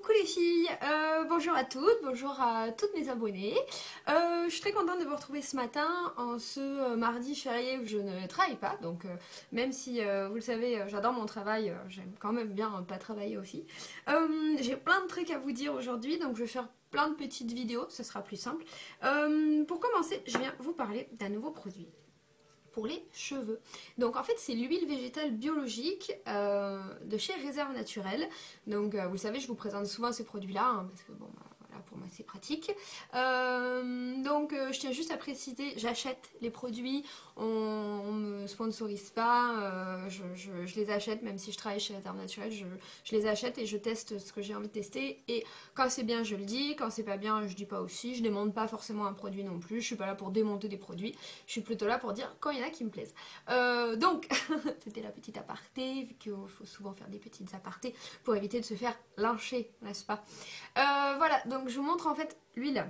Coucou les filles, bonjour à toutes, bonjour à toutes mes abonnées. Je suis très contente de vous retrouver ce matin en ce mardi férié où je ne travaille pas. Donc même si vous le savez, j'adore mon travail, j'aime quand même bien pas travailler aussi. J'ai plein de trucs à vous dire aujourd'hui, donc je vais faire plein de petites vidéos, ce sera plus simple. Pour commencer, je viens vous parler d'un nouveau produit pour les cheveux. Donc en fait c'est l'huile végétale biologique de chez Réserve Naturelle. Donc vous le savez, je vous présente souvent ces produits là parce que bon voilà, pour moi c'est pratique. Je tiens juste à préciser, j'achète les produits, on me sponsorise pas, je les achète même si je travaille chez Réserve Naturelle, je les achète et je teste ce que j'ai envie de tester, et quand c'est bien je le dis, quand c'est pas bien je dis pas aussi, je démonte pas forcément un produit non plus, je suis pas là pour démonter des produits, je suis plutôt là pour dire quand il y en a qui me plaisent. C'était la petite aparté, vu qu'il faut souvent faire des petites apartés pour éviter de se faire lyncher, n'est-ce pas. Voilà, donc je vous montre en fait l'huile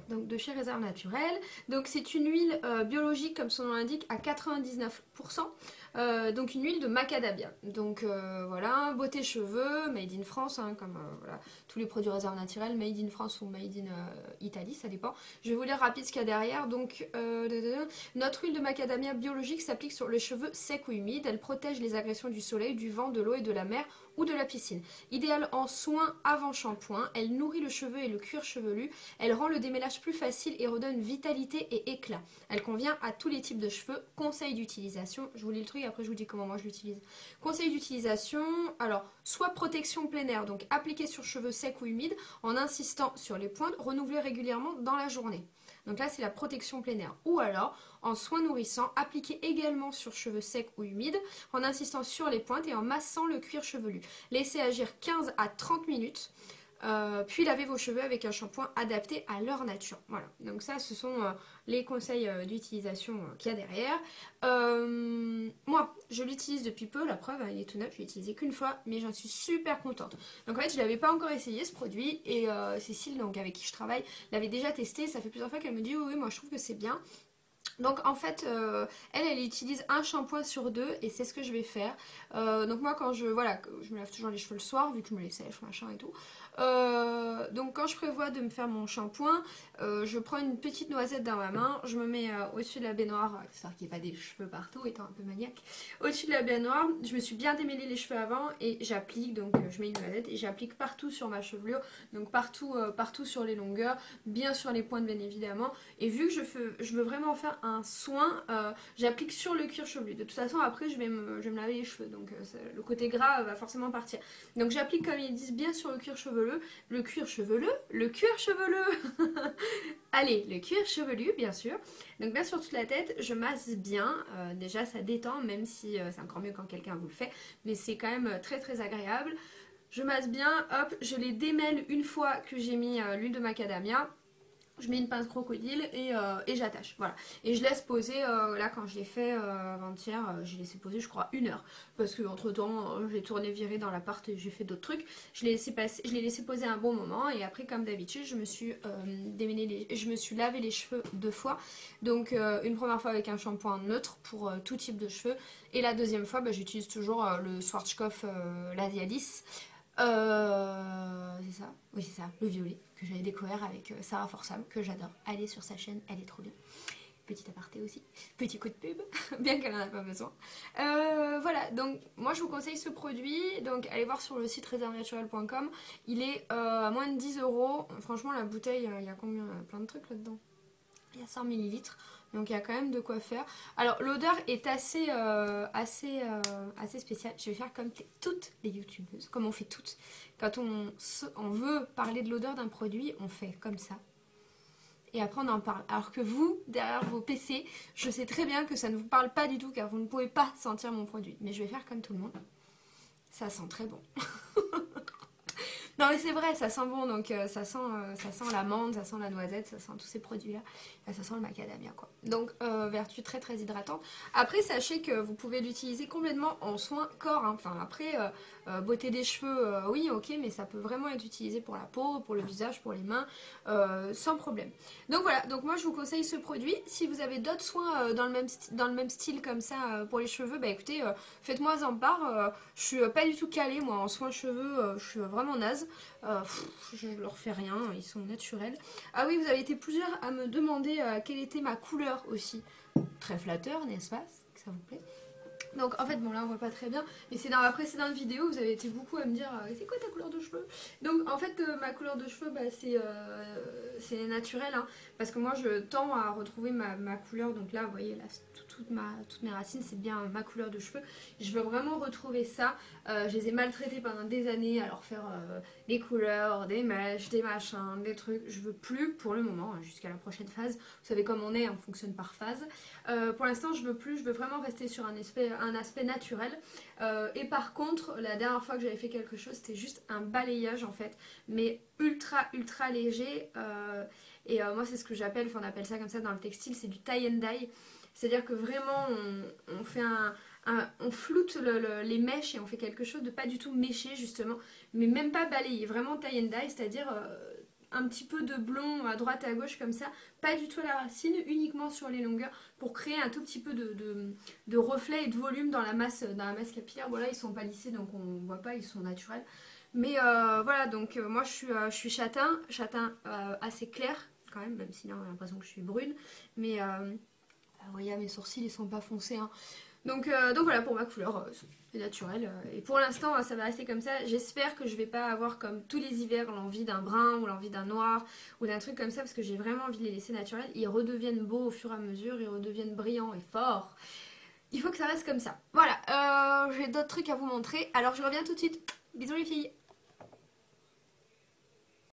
donc de chez Réserve Naturelle. Donc c'est une huile biologique comme son nom l'indique à 99%. Donc une huile de macadamia. Donc voilà, beauté cheveux, made in France, hein, comme voilà, tous les produits Réserve Naturelle, made in France ou made in Italie, ça dépend. Je vais vous lire rapide ce qu'il y a derrière. Donc notre huile de macadamia biologique s'applique sur les cheveux secs ou humides. Elle protège les agressions du soleil, du vent, de l'eau et de la mer ou de la piscine. Idéale en soins avant shampoing, elle nourrit le cheveu et le cuir chevelu, elle rend le démêlage plus facile et redonne vitalité et éclat. Elle convient à tous les types de cheveux. Conseil d'utilisation, je vous lis le truc, après je vous dis comment moi je l'utilise. Conseil d'utilisation, alors soit protection plein air, donc appliquer sur cheveux secs ou humides en insistant sur les pointes, renouveler régulièrement dans la journée. Donc là c'est la protection plein air. Ou alors en soins nourrissants, appliquer également sur cheveux secs ou humides en insistant sur les pointes et en massant le cuir chevelu. Laissez agir 15 à 30 minutes. Puis lavez vos cheveux avec un shampoing adapté à leur nature. Voilà, donc ça ce sont les conseils d'utilisation qu'il y a derrière. Moi je l'utilise depuis peu, la preuve il est tout neuf, je l'ai utilisé qu'une fois mais j'en suis super contente. Donc en fait je l'avais pas encore essayé ce produit, et Cécile donc avec qui je travaille l'avait déjà testé, ça fait plusieurs fois qu'elle me dit oui moi je trouve que c'est bien. Donc en fait elle utilise un shampoing sur deux et c'est ce que je vais faire. Donc moi quand je me lave toujours les cheveux le soir vu que je me les sèche machin et tout. Donc quand je prévois de me faire mon shampoing, je prends une petite noisette dans ma main, je me mets au-dessus de la baignoire, histoire qu'il n'y ait pas des cheveux partout étant un peu maniaque. Au-dessus de la baignoire, je me suis bien démêlé les cheveux avant et j'applique, donc je mets une noisette et j'applique partout sur ma chevelure, donc partout sur les longueurs, bien sur les pointes bien évidemment. Et vu que je veux vraiment faire un soin, j'applique sur le cuir chevelu. De toute façon après je vais me laver les cheveux, donc le côté gras va forcément partir. Donc j'applique comme ils disent bien sur le cuir chevelu. Le cuir chevelu, allez, le cuir chevelu bien sûr. Donc bien sur toute la tête, je masse bien, déjà ça détend même si c'est encore mieux quand quelqu'un vous le fait, mais c'est quand même très très agréable. Je masse bien, hop, je les démêle une fois que j'ai mis l'huile de macadamia. Je mets une pince crocodile et j'attache, voilà. Et je laisse poser, là quand je l'ai fait avant-hier, j'ai laissé poser je crois 1 heure. Parce que entre temps, j'ai tourné viré dans l'appart et j'ai fait d'autres trucs. Je l'ai laissé poser un bon moment et après comme d'habitude, je me suis lavé les cheveux 2 fois. Donc une première fois avec un shampoing neutre pour tout type de cheveux. Et la deuxième fois, j'utilise toujours le Schwarzkopf Labialis. C'est ça, oui c'est ça, le violet que j'avais découvert avec Sarah Forsam, que j'adore. Allez sur sa chaîne, elle est trop bien. Petit aparté aussi, petit coup de pub, bien qu'elle n'en a pas besoin. Voilà, donc moi je vous conseille ce produit, donc allez voir sur le site reservenaturelle.com, il est à moins de 10 €. Franchement la bouteille, il y a combien, plein de trucs là-dedans. Il y a 100 ml, donc il y a quand même de quoi faire. Alors l'odeur est assez spéciale. Je vais faire comme toutes les youtubeuses, comme on fait toutes. Quand on veut parler de l'odeur d'un produit, on fait comme ça. Et après on en parle. Alors que vous, derrière vos PC, je sais très bien que ça ne vous parle pas du tout car vous ne pouvez pas sentir mon produit. Mais je vais faire comme tout le monde. Ça sent très bon. Non mais c'est vrai, ça sent bon, donc ça sent l'amande, ça sent la noisette, ça sent tous ces produits là, ça sent le macadamia quoi. Donc vertu très très hydratante. Après sachez que vous pouvez l'utiliser complètement en soin corps, hein. Enfin après beauté des cheveux, oui ok, mais ça peut vraiment être utilisé pour la peau, pour le visage, pour les mains, sans problème. Donc voilà, donc moi je vous conseille ce produit. Si vous avez d'autres soins dans le même style comme ça pour les cheveux, écoutez, faites-moi en part. Je suis pas du tout calée moi en soins cheveux, je suis vraiment naze. je leur fais rien, ils sont naturels. Ah oui, vous avez été plusieurs à me demander quelle était ma couleur aussi. Très flatteur, n'est-ce pas? Que ça vous plaît? Donc en fait, bon là on voit pas très bien, mais c'est dans la précédente vidéo, vous avez été beaucoup à me dire c'est quoi ta couleur de cheveux? Donc en fait ma couleur de cheveux bah, c'est naturel, hein, parce que moi je tends à retrouver ma couleur, donc là vous voyez là, toutes mes racines c'est bien ma couleur de cheveux. Je veux vraiment retrouver ça, je les ai maltraités pendant des années à leur faire des couleurs, des mèches, des machins, des trucs. Je veux plus pour le moment, hein, jusqu'à la prochaine phase. Vous savez comme on est, on fonctionne par phase. Pour l'instant je veux plus, je veux vraiment rester sur un aspect naturel. Et par contre, la dernière fois que j'avais fait quelque chose, c'était juste un balayage en fait, mais ultra léger. Moi c'est ce que j'appelle, enfin on appelle ça comme ça dans le textile, c'est du tie and dye. C'est-à-dire que vraiment on fait on floute les mèches et on fait quelque chose de pas du tout méché justement, mais même pas balayé, vraiment tie and dye, c'est-à-dire un petit peu de blond à droite à gauche comme ça, pas du tout à la racine, uniquement sur les longueurs pour créer un tout petit peu de reflet et de volume dans la masse capillaire. Voilà, ils sont pas lissés donc on voit pas, ils sont naturels. Mais voilà, donc moi je suis châtain assez clair quand même si là on a l'impression que je suis brune, mais vous voyez mes sourcils ils sont pas foncés, hein. Donc voilà pour ma couleur, c'est naturel. Et pour l'instant ça va rester comme ça. J'espère que je vais pas avoir comme tous les hivers l'envie d'un brun ou l'envie d'un noir ou d'un truc comme ça, parce que j'ai vraiment envie de les laisser naturels. Ils redeviennent beaux au fur et à mesure, ils redeviennent brillants et forts. Il faut que ça reste comme ça. Voilà, j'ai d'autres trucs à vous montrer. Alors je reviens tout de suite. Bisous les filles.